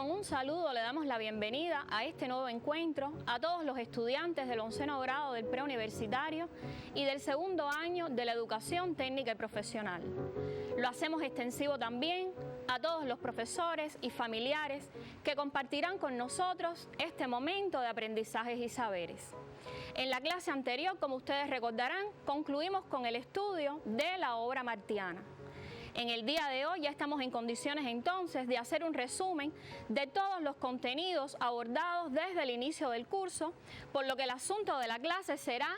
con un saludo le damos la bienvenida a este nuevo encuentro a todos los estudiantes del 11º grado del preuniversitario y del segundo año de la educación técnica y profesional. Lo hacemos extensivo también a todos los profesores y familiares que compartirán con nosotros este momento de aprendizajes y saberes. En la clase anterior, como ustedes recordarán, concluimos con el estudio de la obra martiana. En el día de hoy ya estamos en condiciones entonces de hacer un resumen de todos los contenidos abordados desde el inicio del curso, por lo que el asunto de la clase será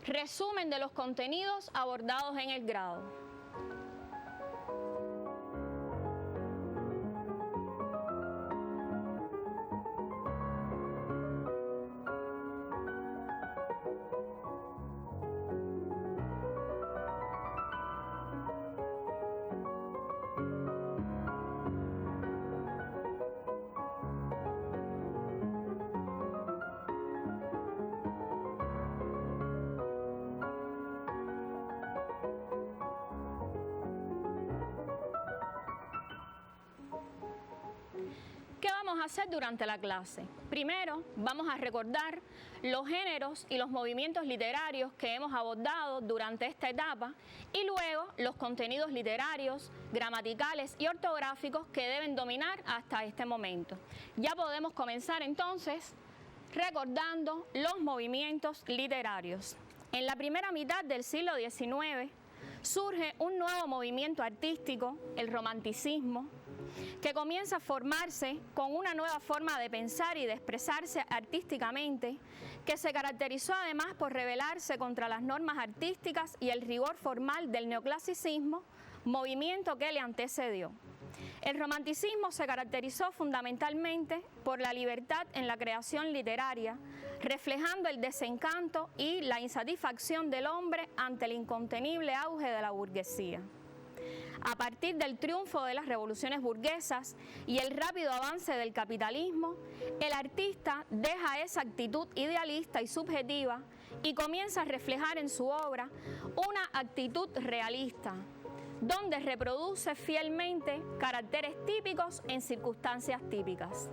resumen de los contenidos abordados en el grado. A hacer durante la clase. Primero, vamos a recordar los géneros y los movimientos literarios que hemos abordado durante esta etapa y luego los contenidos literarios, gramaticales y ortográficos que deben dominar hasta este momento. Ya podemos comenzar entonces recordando los movimientos literarios. En la primera mitad del siglo XIX surge un nuevo movimiento artístico, el romanticismo, que comienza a formarse con una nueva forma de pensar y de expresarse artísticamente, que se caracterizó además por rebelarse contra las normas artísticas y el rigor formal del neoclasicismo, movimiento que le antecedió. El romanticismo se caracterizó fundamentalmente por la libertad en la creación literaria, reflejando el desencanto y la insatisfacción del hombre ante el incontenible auge de la burguesía. A partir del triunfo de las revoluciones burguesas y el rápido avance del capitalismo, el artista deja esa actitud idealista y subjetiva y comienza a reflejar en su obra una actitud realista, donde reproduce fielmente caracteres típicos en circunstancias típicas.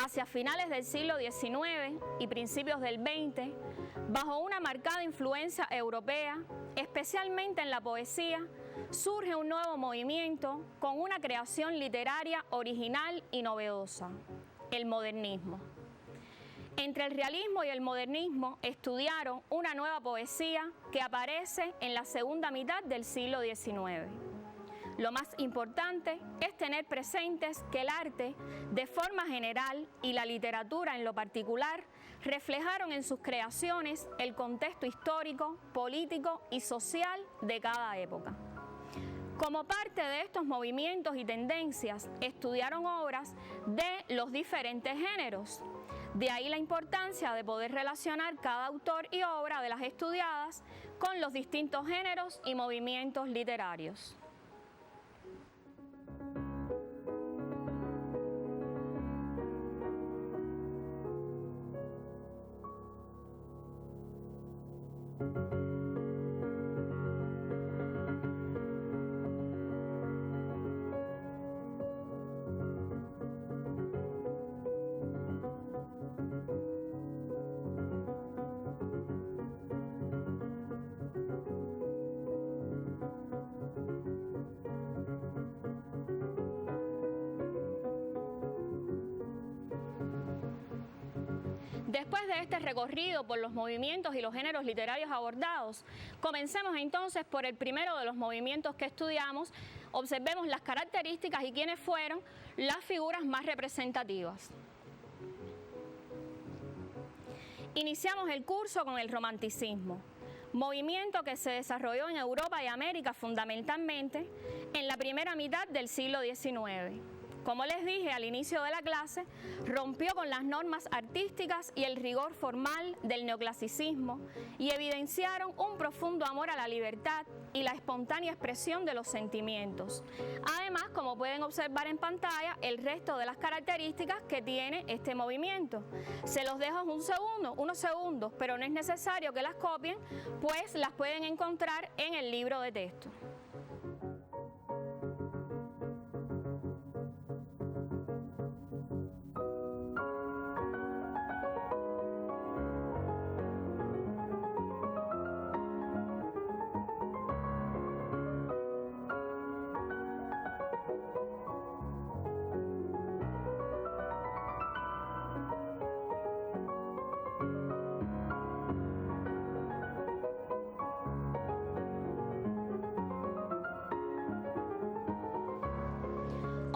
Hacia finales del siglo XIX y principios del XX, bajo una marcada influencia europea, especialmente en la poesía, surge un nuevo movimiento con una creación literaria original y novedosa, el modernismo. Entre el realismo y el modernismo estudiaron una nueva poesía que aparece en la segunda mitad del siglo XIX. Lo más importante es tener presentes que el arte, de forma general, y la literatura en lo particular, reflejaron en sus creaciones el contexto histórico, político y social de cada época. Como parte de estos movimientos y tendencias, estudiaron obras de los diferentes géneros. De ahí la importancia de poder relacionar cada autor y obra de las estudiadas con los distintos géneros y movimientos literarios. Después de este recorrido por los movimientos y los géneros literarios abordados, comencemos entonces por el primero de los movimientos que estudiamos. Observemos las características y quiénes fueron las figuras más representativas. Iniciamos el curso con el romanticismo, movimiento que se desarrolló en Europa y América fundamentalmente en la primera mitad del siglo XIX. Como les dije al inicio de la clase, rompió con las normas artísticas y el rigor formal del neoclasicismo y evidenciaron un profundo amor a la libertad y la espontánea expresión de los sentimientos. Además, como pueden observar en pantalla, el resto de las características que tiene este movimiento. Se los dejo unos segundos, pero no es necesario que las copien, pues las pueden encontrar en el libro de texto.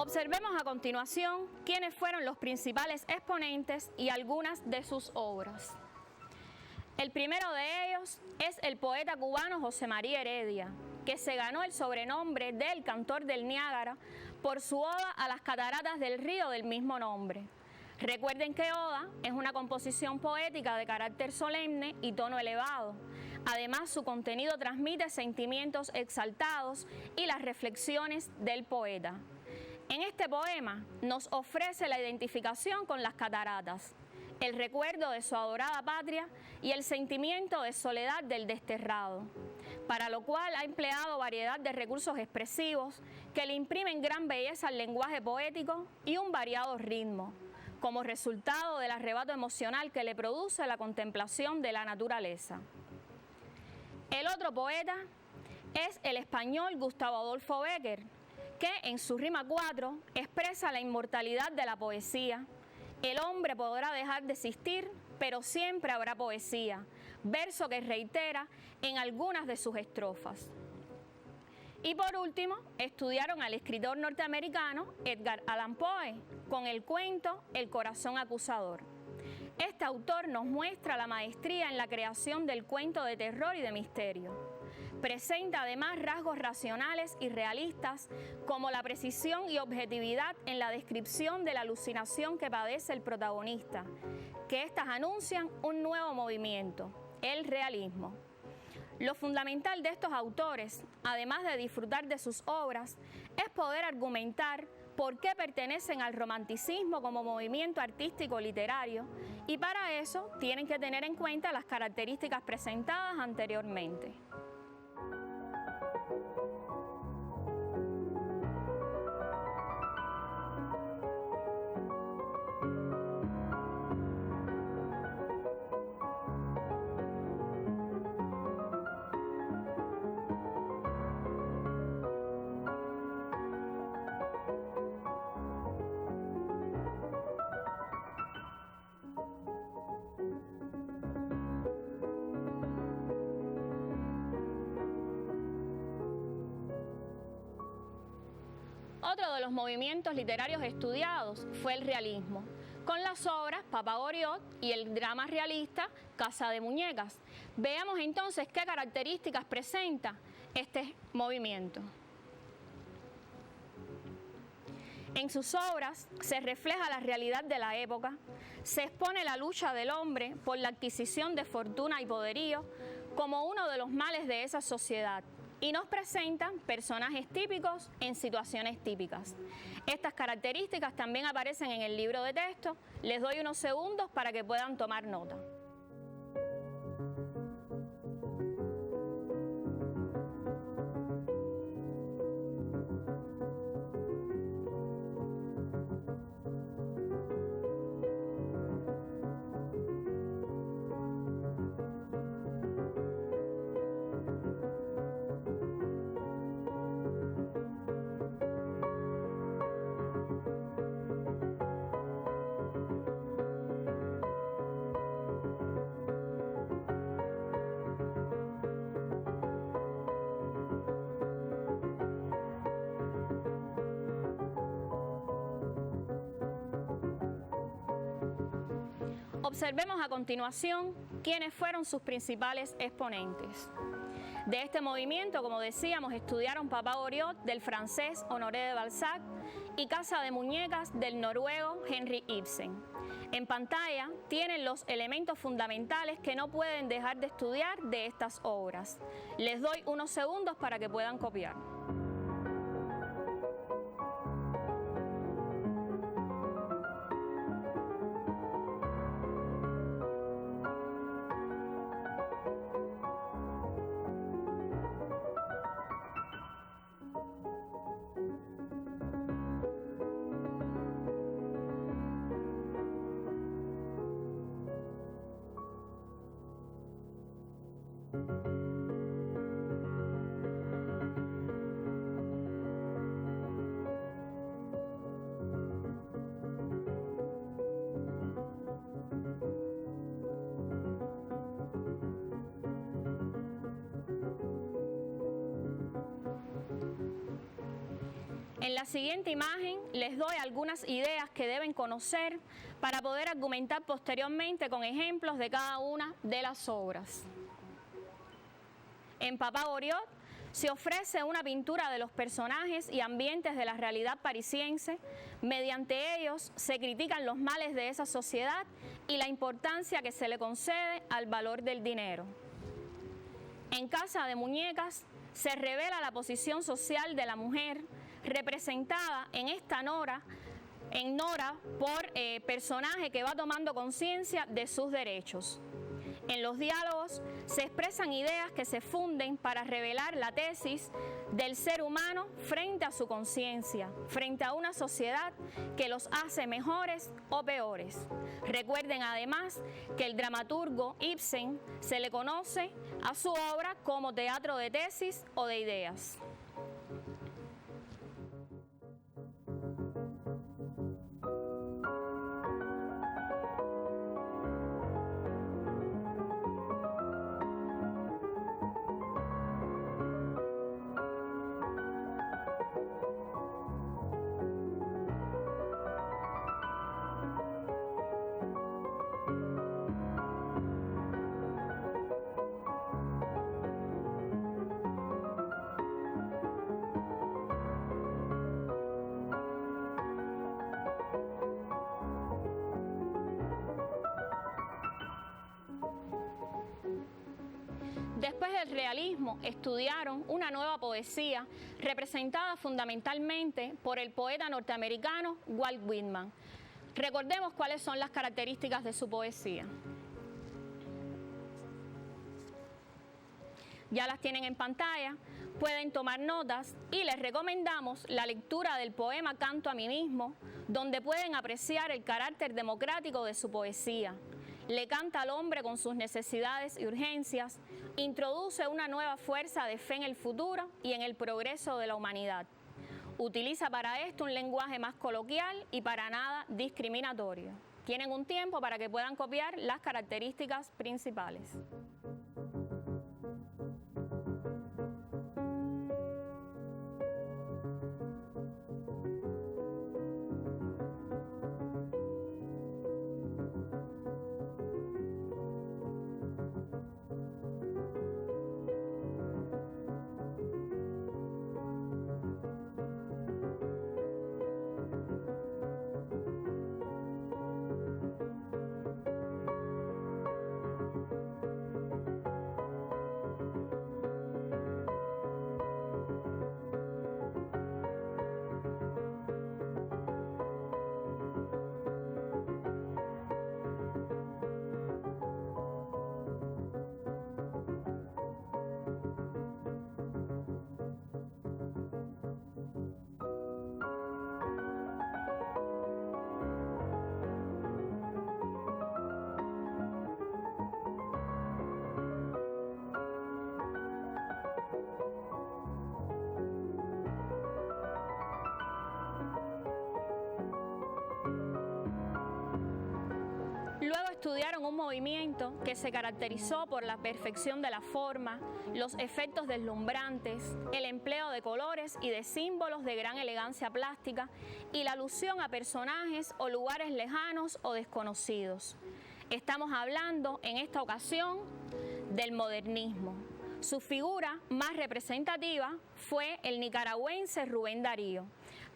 Observemos a continuación quiénes fueron los principales exponentes y algunas de sus obras. El primero de ellos es el poeta cubano José María Heredia, que se ganó el sobrenombre del Cantor del Niágara por su oda a las cataratas del río del mismo nombre. Recuerden que oda es una composición poética de carácter solemne y tono elevado. Además, su contenido transmite sentimientos exaltados y las reflexiones del poeta. En este poema nos ofrece la identificación con las cataratas, el recuerdo de su adorada patria y el sentimiento de soledad del desterrado, para lo cual ha empleado variedad de recursos expresivos que le imprimen gran belleza al lenguaje poético y un variado ritmo, como resultado del arrebato emocional que le produce la contemplación de la naturaleza. El otro poeta es el español Gustavo Adolfo Bécquer, que en su rima 4 expresa la inmortalidad de la poesía. El hombre podrá dejar de existir, pero siempre habrá poesía, verso que reitera en algunas de sus estrofas. Y por último, estudiaron al escritor norteamericano Edgar Allan Poe con el cuento El corazón acusador. Este autor nos muestra la maestría en la creación del cuento de terror y de misterio. Presenta además rasgos racionales y realistas como la precisión y objetividad en la descripción de la alucinación que padece el protagonista, que éstas anuncian un nuevo movimiento, el realismo. Lo fundamental de estos autores, además de disfrutar de sus obras, es poder argumentar por qué pertenecen al romanticismo como movimiento artístico literario, y para eso tienen que tener en cuenta las características presentadas anteriormente. Otro de los movimientos literarios estudiados fue el realismo, con las obras Papá Goriot y el drama realista Casa de Muñecas. Veamos entonces qué características presenta este movimiento. En sus obras se refleja la realidad de la época, se expone la lucha del hombre por la adquisición de fortuna y poderío como uno de los males de esa sociedad, y nos presentan personajes típicos en situaciones típicas. Estas características también aparecen en el libro de texto. Les doy unos segundos para que puedan tomar nota. Observemos a continuación quiénes fueron sus principales exponentes. De este movimiento, como decíamos, estudiaron Papá Goriot del francés Honoré de Balzac y Casa de Muñecas del noruego Henrik Ibsen. En pantalla tienen los elementos fundamentales que no pueden dejar de estudiar de estas obras. Les doy unos segundos para que puedan copiar. En la siguiente imagen les doy algunas ideas que deben conocer para poder argumentar posteriormente con ejemplos de cada una de las obras. En Papá Goriot se ofrece una pintura de los personajes y ambientes de la realidad parisiense. Mediante ellos se critican los males de esa sociedad y la importancia que se le concede al valor del dinero. En Casa de Muñecas se revela la posición social de la mujer, representada en esta Nora por personaje que va tomando conciencia de sus derechos. En los diálogos se expresan ideas que se funden para revelar la tesis del ser humano frente a su conciencia, frente a una sociedad que los hace mejores o peores. Recuerden además que el dramaturgo Ibsen se le conoce a su obra como teatro de tesis o de ideas. Después del realismo, estudiaron una nueva poesía representada fundamentalmente por el poeta norteamericano Walt Whitman. Recordemos cuáles son las características de su poesía. Ya las tienen en pantalla, pueden tomar notas y les recomendamos la lectura del poema Canto a mí mismo, donde pueden apreciar el carácter democrático de su poesía. Le canta al hombre con sus necesidades y urgencias, introduce una nueva fuerza de fe en el futuro y en el progreso de la humanidad. Utiliza para esto un lenguaje más coloquial y para nada discriminatorio. Tienen un tiempo para que puedan copiar las características principales. Estudiaron un movimiento que se caracterizó por la perfección de la forma, los efectos deslumbrantes, el empleo de colores y de símbolos de gran elegancia plástica y la alusión a personajes o lugares lejanos o desconocidos. Estamos hablando en esta ocasión del modernismo. Su figura más representativa fue el nicaragüense Rubén Darío.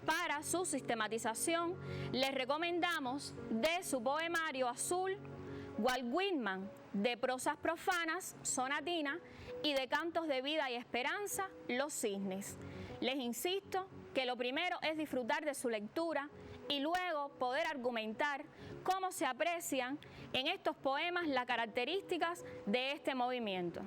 Para su sistematización, les recomendamos de su poemario Azul, Walt Whitman, de prosas profanas, Sonatina, y de cantos de vida y esperanza, Los Cisnes. Les insisto que lo primero es disfrutar de su lectura y luego poder argumentar cómo se aprecian en estos poemas las características de este movimiento.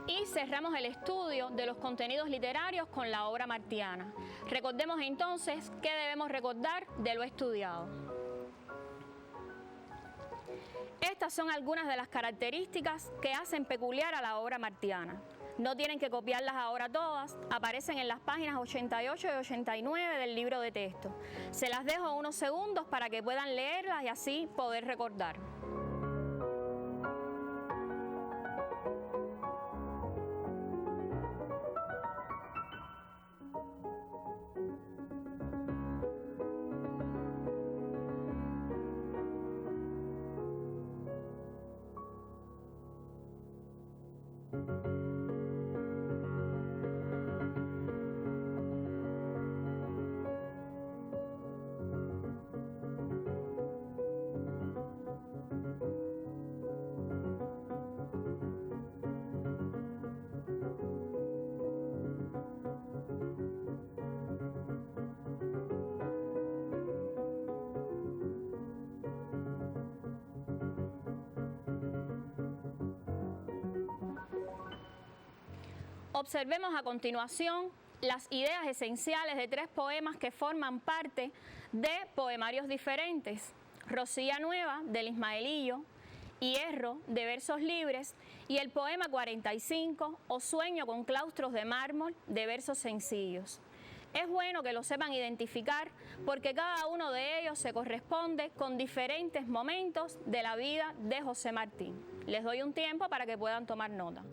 Y cerramos el estudio de los contenidos literarios con la obra martiana. Recordemos entonces qué debemos recordar de lo estudiado. Estas son algunas de las características que hacen peculiar a la obra martiana. No tienen que copiarlas ahora todas, aparecen en las páginas 88 y 89 del libro de texto. Se las dejo unos segundos para que puedan leerlas y así poder recordar. Observemos a continuación las ideas esenciales de 3 poemas que forman parte de poemarios diferentes: Rosilla Nueva, del Ismaelillo, Hierro, de Versos Libres, y el poema 45, o Sueño con claustros de mármol, de versos sencillos. Es bueno que lo sepan identificar porque cada uno de ellos se corresponde con diferentes momentos de la vida de José Martí. Les doy un tiempo para que puedan tomar nota.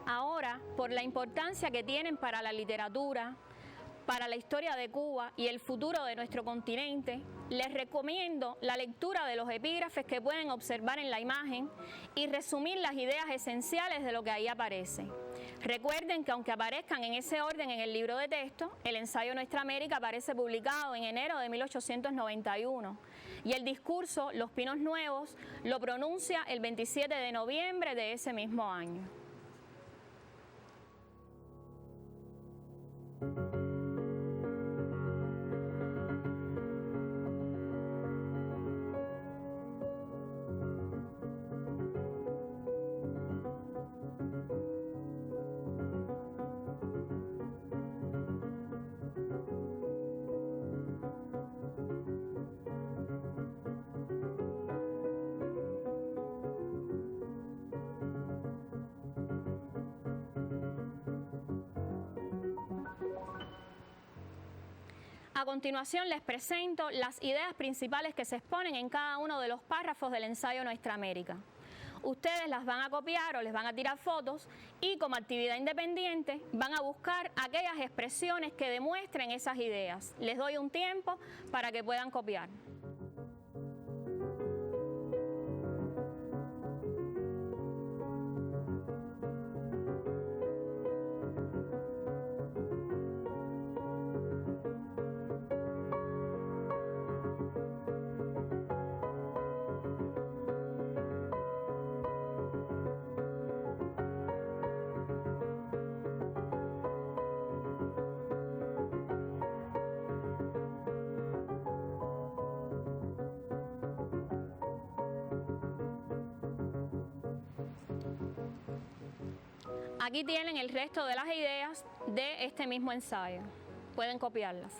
Ahora, por la importancia que tienen para la literatura, para la historia de Cuba y el futuro de nuestro continente, les recomiendo la lectura de los epígrafes que pueden observar en la imagen y resumir las ideas esenciales de lo que ahí aparece. Recuerden que aunque aparezcan en ese orden en el libro de texto, el ensayo Nuestra América aparece publicado en enero de 1891 y el discurso Los Pinos Nuevos lo pronuncia el 27 de noviembre de ese mismo año. A continuación les presento las ideas principales que se exponen en cada uno de los párrafos del ensayo Nuestra América. Ustedes las van a copiar o les van a tirar fotos y como actividad independiente van a buscar aquellas expresiones que demuestren esas ideas. Les doy un tiempo para que puedan copiar. Aquí tienen el resto de las ideas de este mismo ensayo. Pueden copiarlas.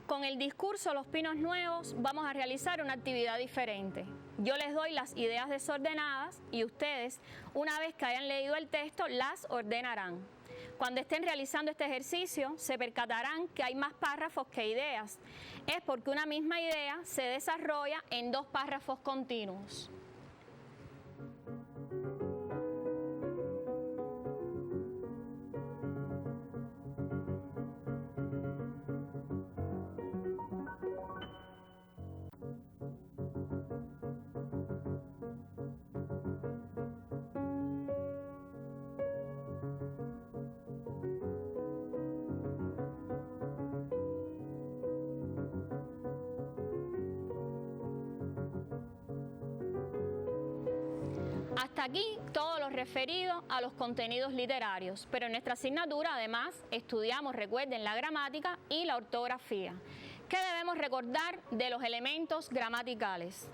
Con el discurso Los Pinos Nuevos vamos a realizar una actividad diferente. Yo les doy las ideas desordenadas y ustedes, una vez que hayan leído el texto, las ordenarán. Cuando estén realizando este ejercicio, se percatarán que hay más párrafos que ideas. Es porque una misma idea se desarrolla en 2 párrafos continuos. Hasta aquí todo lo referido a los contenidos literarios, pero en nuestra asignatura además estudiamos, recuerden, la gramática y la ortografía. ¿Qué debemos recordar de los elementos gramaticales?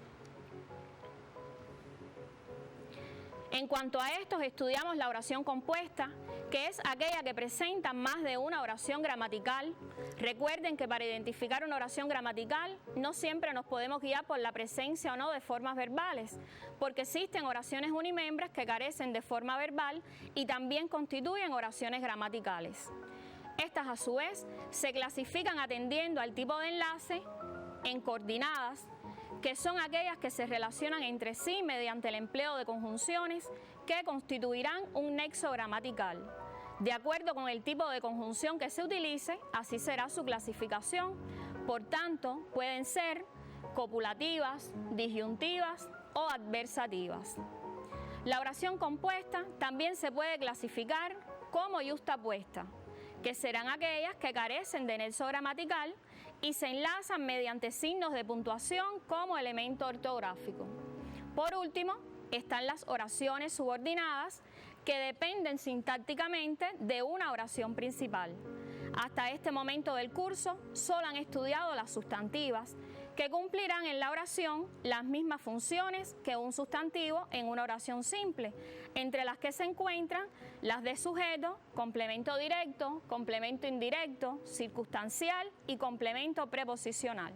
En cuanto a estos, estudiamos la oración compuesta, que es aquella que presenta más de una oración gramatical. Recuerden que para identificar una oración gramatical no siempre nos podemos guiar por la presencia o no de formas verbales, porque existen oraciones unimembres que carecen de forma verbal y también constituyen oraciones gramaticales. Estas a su vez se clasifican atendiendo al tipo de enlace en coordinadas, que son aquellas que se relacionan entre sí mediante el empleo de conjunciones que constituirán un nexo gramatical. De acuerdo con el tipo de conjunción que se utilice, así será su clasificación. Por tanto, pueden ser copulativas, disyuntivas o adversativas. La oración compuesta también se puede clasificar como yuxtapuesta, que serán aquellas que carecen de nexo gramatical y se enlazan mediante signos de puntuación como elemento ortográfico. Por último, están las oraciones subordinadas, que dependen sintácticamente de una oración principal. Hasta este momento del curso solo han estudiado las sustantivas, que cumplirán en la oración las mismas funciones que un sustantivo en una oración simple, entre las que se encuentran las de sujeto, complemento directo, complemento indirecto, circunstancial y complemento preposicional.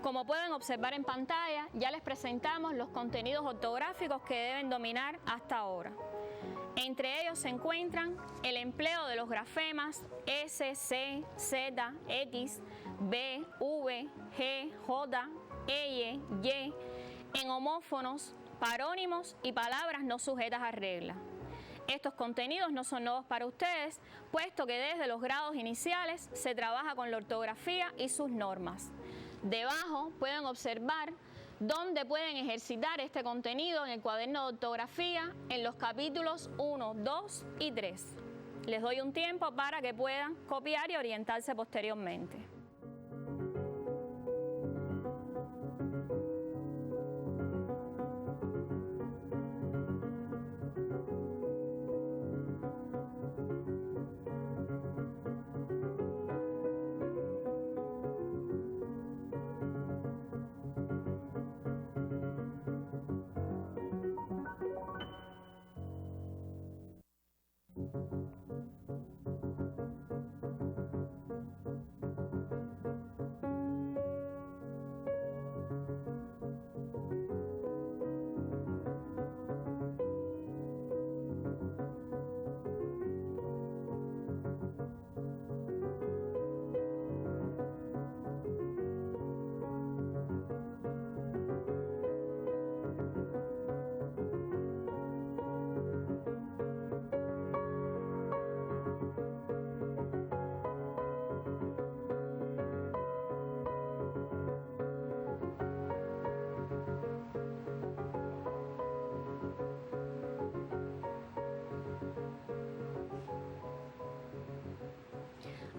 Como pueden observar en pantalla, ya les presentamos los contenidos ortográficos que deben dominar hasta ahora. Entre ellos se encuentran el empleo de los grafemas S, C, Z, X, B, V, G, J, Y, Y, en homófonos, parónimos y palabras no sujetas a regla. Estos contenidos no son nuevos para ustedes, puesto que desde los grados iniciales se trabaja con la ortografía y sus normas. Debajo pueden observar dónde pueden ejercitar este contenido en el cuaderno de ortografía en los capítulos 1, 2 y 3. Les doy un tiempo para que puedan copiar y orientarse posteriormente.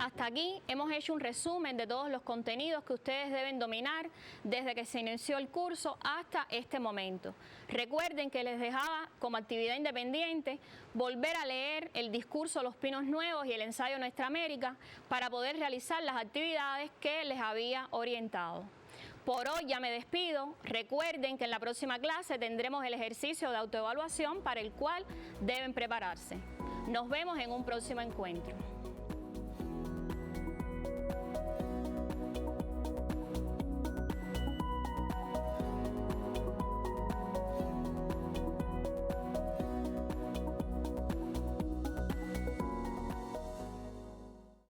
Hasta aquí hemos hecho un resumen de todos los contenidos que ustedes deben dominar desde que se inició el curso hasta este momento. Recuerden que les dejaba como actividad independiente volver a leer el discurso Los Pinos Nuevos y el ensayo Nuestra América para poder realizar las actividades que les había orientado. Por hoy ya me despido. Recuerden que en la próxima clase tendremos el ejercicio de autoevaluación para el cual deben prepararse. Nos vemos en un próximo encuentro.